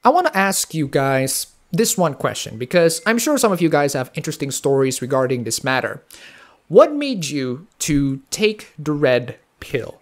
I want to ask you guys this one question because I'm sure some of you guys have interesting stories regarding this matter. What made you to take the red pill?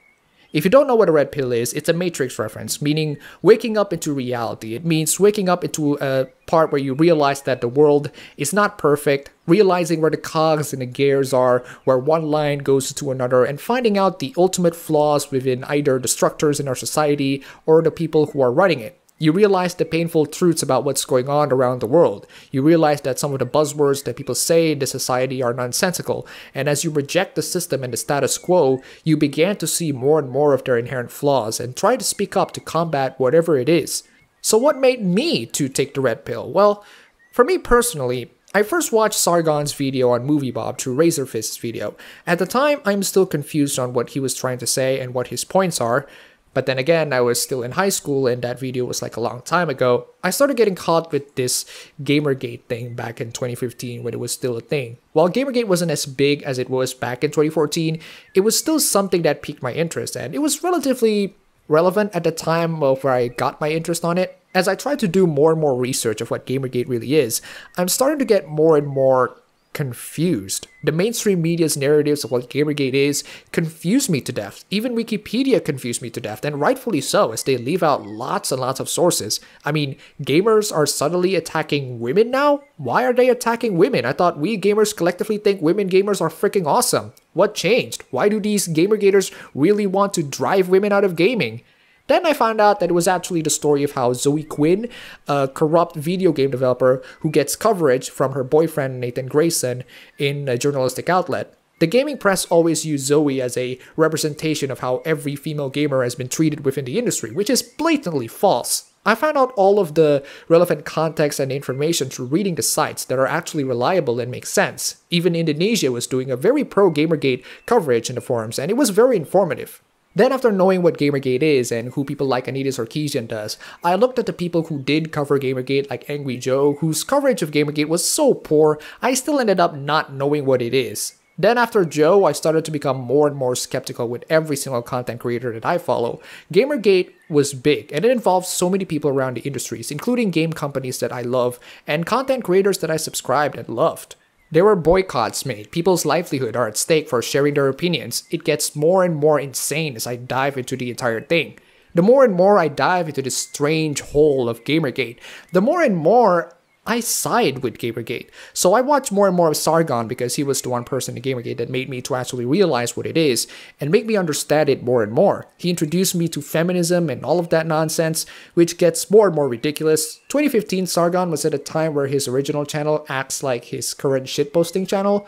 If you don't know what a red pill is, it's a Matrix reference, meaning waking up into reality. It means waking up into a part where you realize that the world is not perfect, realizing where the cogs and the gears are, where one line goes to another, and finding out the ultimate flaws within either the structures in our society or the people who are running it. You realize the painful truths about what's going on around the world. You realize that some of the buzzwords that people say in the society are nonsensical, and as you reject the system and the status quo, you began to see more and more of their inherent flaws and try to speak up to combat whatever it is. So what made me to take the red pill? Well, for me personally, I first watched Sargon's video on MovieBob through Razorfist's video. At the time, I'm still confused on what he was trying to say and what his points are. But then again, I was still in high school and that video was like a long time ago. I started getting caught with this GamerGate thing back in 2015 when it was still a thing. While GamerGate wasn't as big as it was back in 2014, it was still something that piqued my interest and it was relatively relevant at the time of where I got my interest on it. As I tried to do more and more research of what GamerGate really is, I'm starting to get more and more confused. The mainstream media's narratives of what GamerGate is confuse me to death. Even Wikipedia confused me to death, and rightfully so, as they leave out lots and lots of sources. I mean, gamers are suddenly attacking women now? Why are they attacking women? I thought we gamers collectively think women gamers are freaking awesome. What changed? Why do these GamerGaters really want to drive women out of gaming? Then I found out that it was actually the story of how Zoe Quinn, a corrupt video game developer who gets coverage from her boyfriend Nathan Grayson in a journalistic outlet. The gaming press always use Zoe as a representation of how every female gamer has been treated within the industry, which is blatantly false. I found out all of the relevant context and information through reading the sites that are actually reliable and make sense. Even Indonesia was doing a very pro-GamerGate coverage in the forums, and it was very informative. Then after knowing what GamerGate is and who people like Anita Sarkeesian does, I looked at the people who did cover GamerGate like Angry Joe, whose coverage of GamerGate was so poor, I still ended up not knowing what it is. Then after Joe, I started to become more and more skeptical with every single content creator that I follow. GamerGate was big, and it involved so many people around the industries, including game companies that I love, and content creators that I subscribed and loved. There were boycotts made, people's livelihood are at stake for sharing their opinions. It gets more and more insane as I dive into the entire thing. The more and more I dive into this strange hole of GamerGate, the more and more I side with GamerGate. So I watch more and more of Sargon because he was the one person in GamerGate that made me to actually realize what it is and make me understand it more and more. He introduced me to feminism and all of that nonsense, which gets more and more ridiculous. 2015 Sargon was at a time where his original channel acts like his current shitposting channel.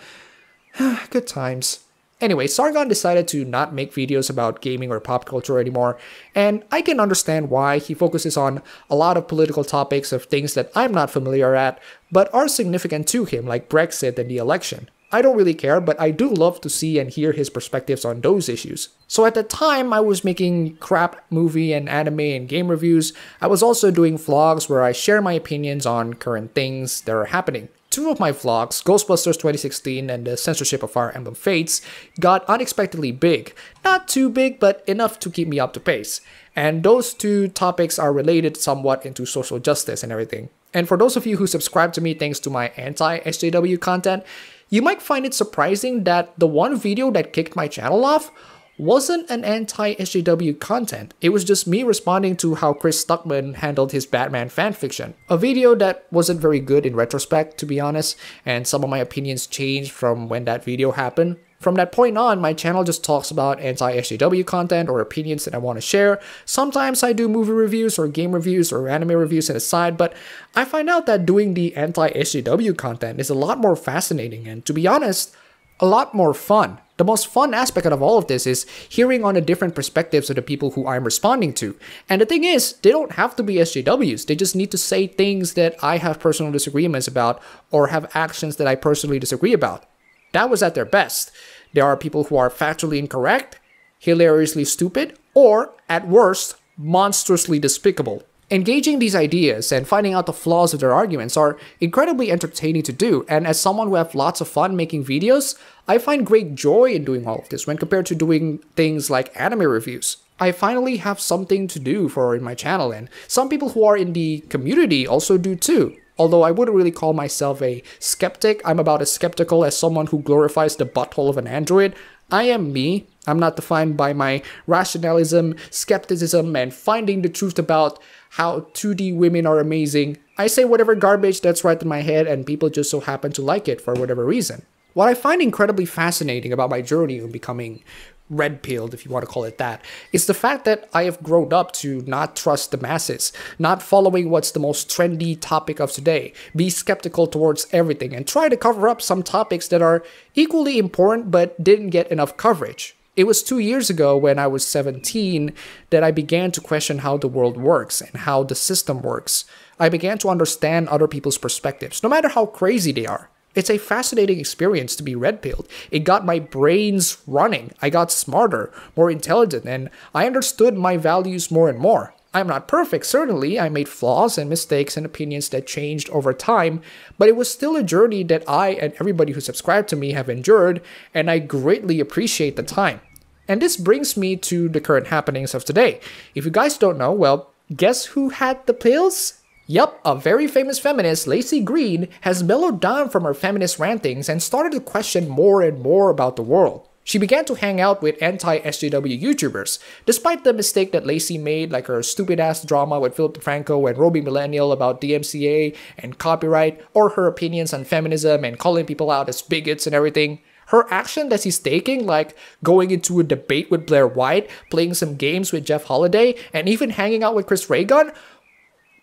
Good times. Anyway, Sargon decided to not make videos about gaming or pop culture anymore, and I can understand why. He focuses on a lot of political topics of things that I'm not familiar at, but are significant to him, like Brexit and the election. I don't really care, but I do love to see and hear his perspectives on those issues. So at the time, I was making crap movie and anime and game reviews. I was also doing vlogs where I share my opinions on current things that are happening. Two of my vlogs, Ghostbusters 2016 and the censorship of Fire Emblem Fates, got unexpectedly big. Not too big, but enough to keep me up to pace. And those two topics are related somewhat into social justice and everything. And for those of you who subscribe to me thanks to my anti-SJW content, you might find it surprising that the one video that kicked my channel off wasn't an anti-SJW content. It was just me responding to how Chris Stuckman handled his Batman fanfiction. A video that wasn't very good in retrospect, to be honest, and some of my opinions changed from when that video happened. From that point on, my channel just talks about anti-SJW content or opinions that I want to share. Sometimes I do movie reviews or game reviews or anime reviews on the side, but I find out that doing the anti-SJW content is a lot more fascinating and, to be honest, a lot more fun. The most fun aspect of all of this is hearing on the different perspectives of the people who I'm responding to. And the thing is, they don't have to be SJWs, they just need to say things that I have personal disagreements about or have actions that I personally disagree about. That was at their best. There are people who are factually incorrect, hilariously stupid, or, at worst, monstrously despicable. Engaging these ideas and finding out the flaws of their arguments are incredibly entertaining to do, and as someone who has lots of fun making videos, I find great joy in doing all of this when compared to doing things like anime reviews. I finally have something to do for in my channel, and some people who are in the community also do too. Although I wouldn't really call myself a skeptic, I'm about as skeptical as someone who glorifies the butthole of an android. I am me. I'm not defined by my rationalism, skepticism, and finding the truth about how 2D women are amazing. I say whatever garbage that's right in my head, and people just so happen to like it for whatever reason. What I find incredibly fascinating about my journey of becoming red-pilled, if you want to call it that, is the fact that I have grown up to not trust the masses, not following what's the most trendy topic of today, be skeptical towards everything, and try to cover up some topics that are equally important but didn't get enough coverage. It was 2 years ago when I was 17 that I began to question how the world works and how the system works. I began to understand other people's perspectives, no matter how crazy they are. It's a fascinating experience to be red-pilled. It got my brains running. I got smarter, more intelligent, and I understood my values more and more. I'm not perfect, certainly. I made flaws and mistakes and opinions that changed over time, but it was still a journey that I and everybody who subscribed to me have endured, and I greatly appreciate the time. And this brings me to the current happenings of today. If you guys don't know, well, guess who had the pills? Yup, a very famous feminist, Laci Green, has mellowed down from her feminist rantings and started to question more and more about the world. She began to hang out with anti-SJW YouTubers, despite the mistake that Laci made, like her stupid-ass drama with Philip DeFranco and Roby Millennial about DMCA and copyright, or her opinions on feminism and calling people out as bigots and everything. Her action that she's taking, like going into a debate with Blaire White, playing some games with Jeff Holiday, and even hanging out with Chris Reagan,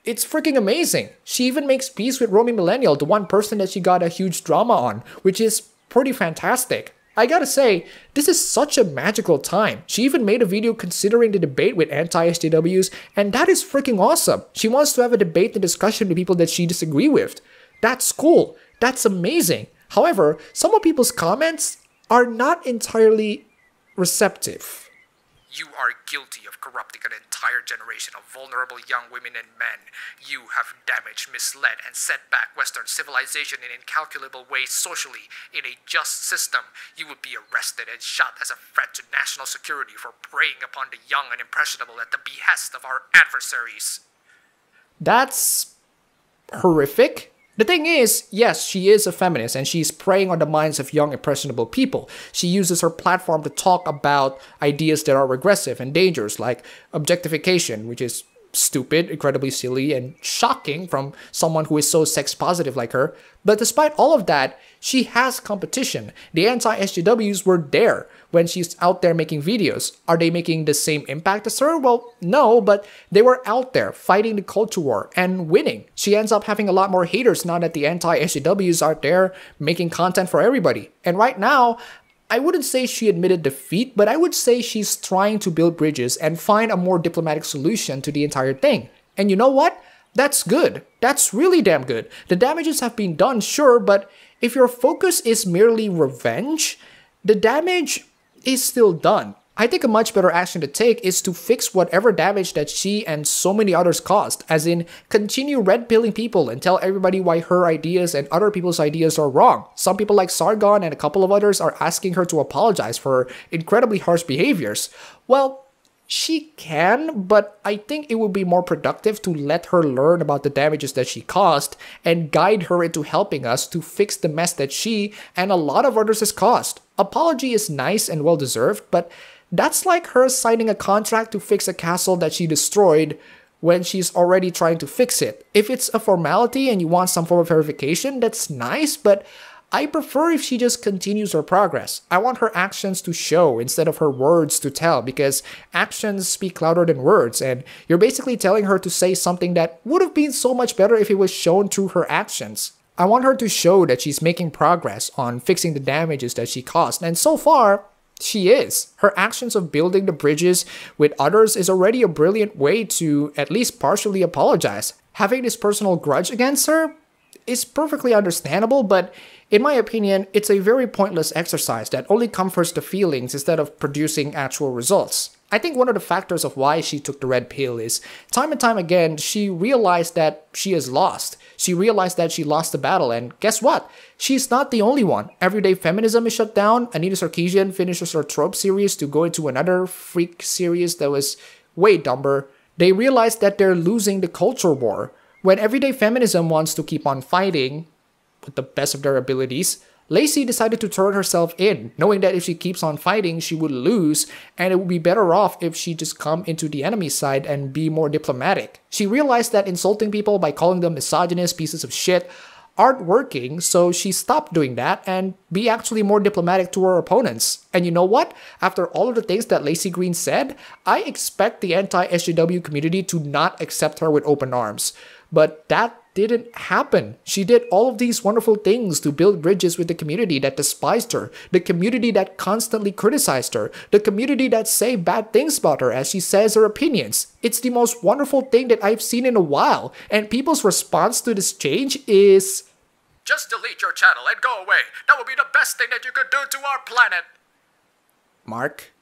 it's freaking amazing. She even makes peace with Romy Millennial, the one person that she got a huge drama on, which is pretty fantastic. I gotta say, this is such a magical time. She even made a video considering the debate with anti-SJWs, and that is freaking awesome. She wants to have a debate and discussion with people that she disagree with. That's cool. That's amazing. However, some of people's comments are not entirely receptive. You are guilty of corrupting an entire generation of vulnerable young women and men. You have damaged, misled, and set back Western civilization in incalculable ways socially. In a just system, you would be arrested and shot as a threat to national security for preying upon the young and impressionable at the behest of our adversaries. That's horrific. The thing is, yes, she is a feminist and she's preying on the minds of young, impressionable people. She uses her platform to talk about ideas that are regressive and dangerous, like objectification, which is stupid, incredibly silly, and shocking from someone who is so sex positive like her. But despite all of that, she has competition. The anti-SJWs were there when she's out there making videos. Are they making the same impact as her? Well, no, but they were out there fighting the culture war and winning. She ends up having a lot more haters now that the anti-SJWs are there making content for everybody. And right now, I wouldn't say she admitted defeat, but I would say she's trying to build bridges and find a more diplomatic solution to the entire thing. And you know what? That's good. That's really damn good. The damages have been done, sure, but if your focus is merely revenge, the damage is still done. I think a much better action to take is to fix whatever damage that she and so many others caused, as in continue red-pilling people and tell everybody why her ideas and other people's ideas are wrong. Some people like Sargon and a couple of others are asking her to apologize for her incredibly harsh behaviors. Well, she can, but I think it would be more productive to let her learn about the damages that she caused and guide her into helping us to fix the mess that she and a lot of others has caused. Apology is nice and well-deserved, but that's like her signing a contract to fix a castle that she destroyed when she's already trying to fix it. If it's a formality and you want some form of verification, that's nice, but I prefer if she just continues her progress. I want her actions to show instead of her words to tell, because actions speak louder than words, and you're basically telling her to say something that would have been so much better if it was shown through her actions. I want her to show that she's making progress on fixing the damages that she caused, and so far, she is. Her actions of building the bridges with others is already a brilliant way to at least partially apologize. Having this personal grudge against her is perfectly understandable, but in my opinion, it's a very pointless exercise that only comforts the feelings instead of producing actual results. I think one of the factors of why she took the red pill is, time and time again, she realized that she is lost. She realized that she lost the battle, and guess what? She's not the only one. Everyday Feminism is shut down. Anita Sarkeesian finishes her trope series to go into another freak series that was way dumber. They realized that they're losing the culture war. When Everyday Feminism wants to keep on fighting with the best of their abilities, Laci decided to turn herself in, knowing that if she keeps on fighting, she would lose, and it would be better off if she just come into the enemy side and be more diplomatic. She realized that insulting people by calling them misogynist pieces of shit aren't working, so she stopped doing that and be actually more diplomatic to her opponents. And you know what? After all of the things that Laci Green said, I expect the anti-SJW community to not accept her with open arms. But that didn't happen. She did all of these wonderful things to build bridges with the community that despised her, the community that constantly criticized her, the community that say bad things about her as she says her opinions. It's the most wonderful thing that I've seen in a while, and people's response to this change is, just delete your channel and go away. That would be the best thing that you could do to our planet. Mark,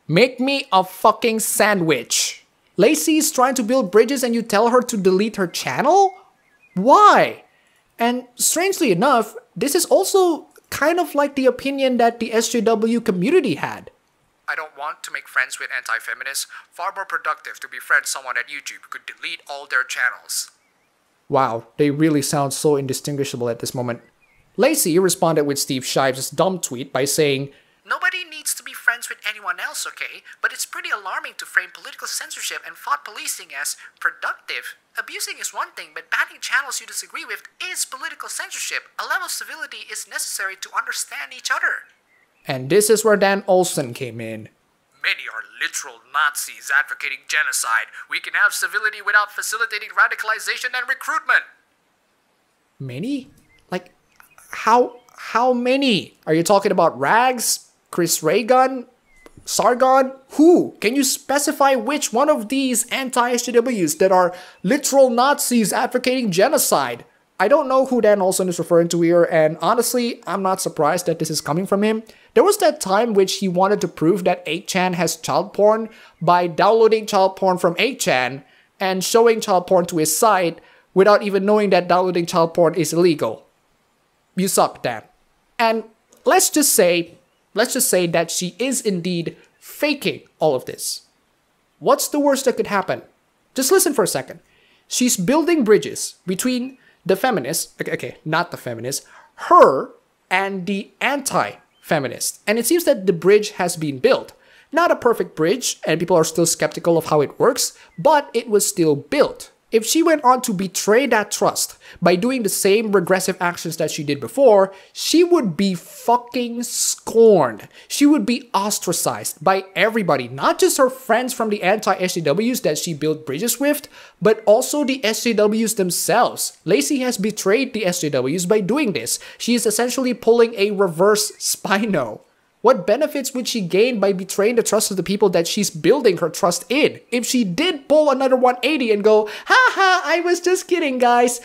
make me a fucking sandwich. Laci is trying to build bridges and you tell her to delete her channel? Why? And strangely enough, this is also kind of like the opinion that the SJW community had. I don't want to make friends with anti-feminists. Far more productive to befriend someone at YouTube who could delete all their channels. Wow, they really sound so indistinguishable at this moment. Laci responded with Steve Shives' dumb tweet by saying, nobody needs to be friends with anyone else, okay? But it's pretty alarming to frame political censorship and thought policing as productive. Abusing is one thing, but banning channels you disagree with is political censorship. A level of civility is necessary to understand each other. And this is where Dan Olsen came in. Many are literal Nazis advocating genocide. We can have civility without facilitating radicalization and recruitment. Many? Like, how many? Are you talking about Rags? Chris Reagan? Sargon? Who? Can you specify which one of these anti-SJWs that are literal Nazis advocating genocide? I don't know who Dan Olsen is referring to here, and honestly, I'm not surprised that this is coming from him. There was that time which he wanted to prove that 8chan has child porn by downloading child porn from 8chan and showing child porn to his site without even knowing that downloading child porn is illegal. You suck, Dan. And let's just say that she is indeed faking all of this. What's the worst that could happen? Just listen for a second. She's building bridges between the feminists, okay, not the feminists, her and the anti-feminists. And it seems that the bridge has been built. Not a perfect bridge, and people are still skeptical of how it works, but it was still built. If she went on to betray that trust by doing the same regressive actions that she did before, she would be fucking scorned. She would be ostracized by everybody, not just her friends from the anti-SJWs that she built bridges with, but also the SJWs themselves. Laci has betrayed the SJWs by doing this. She is essentially pulling a reverse Spino. What benefits would she gain by betraying the trust of the people that she's building her trust in? If she did pull another 180 and go, haha, I was just kidding, guys,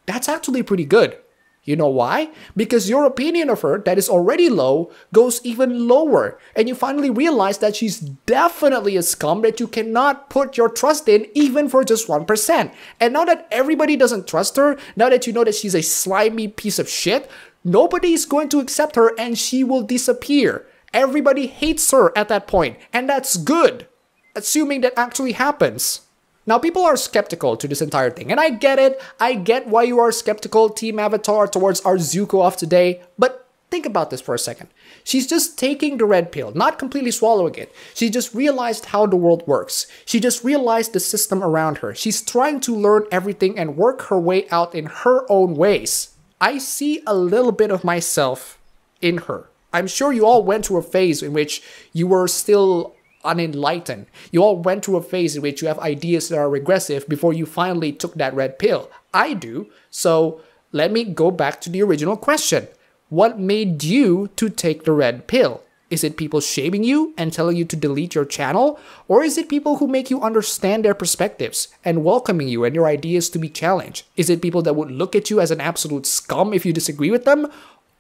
that's actually pretty good. You know why? Because your opinion of her that is already low goes even lower, and you finally realize that she's definitely a scum that you cannot put your trust in even for just 1%. And now that everybody doesn't trust her, now that you know that she's a slimy piece of shit, nobody is going to accept her and she will disappear. Everybody hates her at that point, and that's good, assuming that actually happens. Now, people are skeptical to this entire thing, and I get it. I get why you are skeptical, Team Avatar, towards our Zuko of today, but think about this for a second. She's just taking the red pill, not completely swallowing it. She just realized how the world works. She just realized the system around her. She's trying to learn everything and work her way out in her own ways. I see a little bit of myself in her. I'm sure you all went through a phase in which you were still unenlightened. You all went through a phase in which you have ideas that are regressive before you finally took that red pill. I do. So let me go back to the original question. What made you to take the red pill? Is it people shaming you and telling you to delete your channel? Or is it people who make you understand their perspectives and welcoming you and your ideas to be challenged? Is it people that would look at you as an absolute scum if you disagree with them?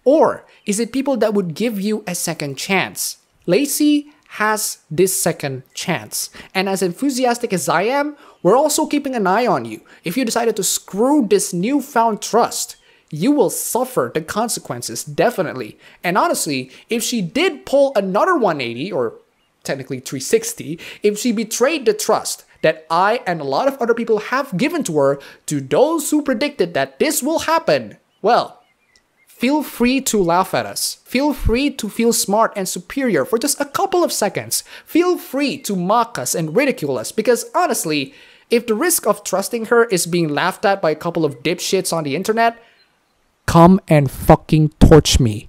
Or is it people that would give you a second chance? Laci has this second chance. And as enthusiastic as I am, we're also keeping an eye on you. If you decided to screw this newfound trust, you will suffer the consequences, definitely. And honestly, if she did pull another 180, or technically 360, if she betrayed the trust that I and a lot of other people have given to her, to those who predicted that this will happen, well, feel free to laugh at us. Feel free to feel smart and superior for just a couple of seconds. Feel free to mock us and ridicule us, because honestly, if the risk of trusting her is being laughed at by a couple of dipshits on the internet, come and fucking torch me.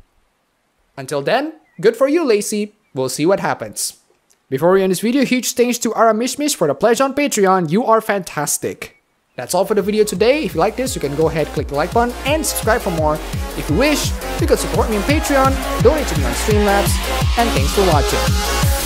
Until then, good for you, Laci. We'll see what happens. Before we end this video, huge thanks to Ara Mishmish for the pledge on Patreon. You are fantastic. That's all for the video today. If you like this, you can go ahead, click the like button, and subscribe for more. If you wish, you can support me on Patreon, donate to me on Streamlabs, and thanks for watching.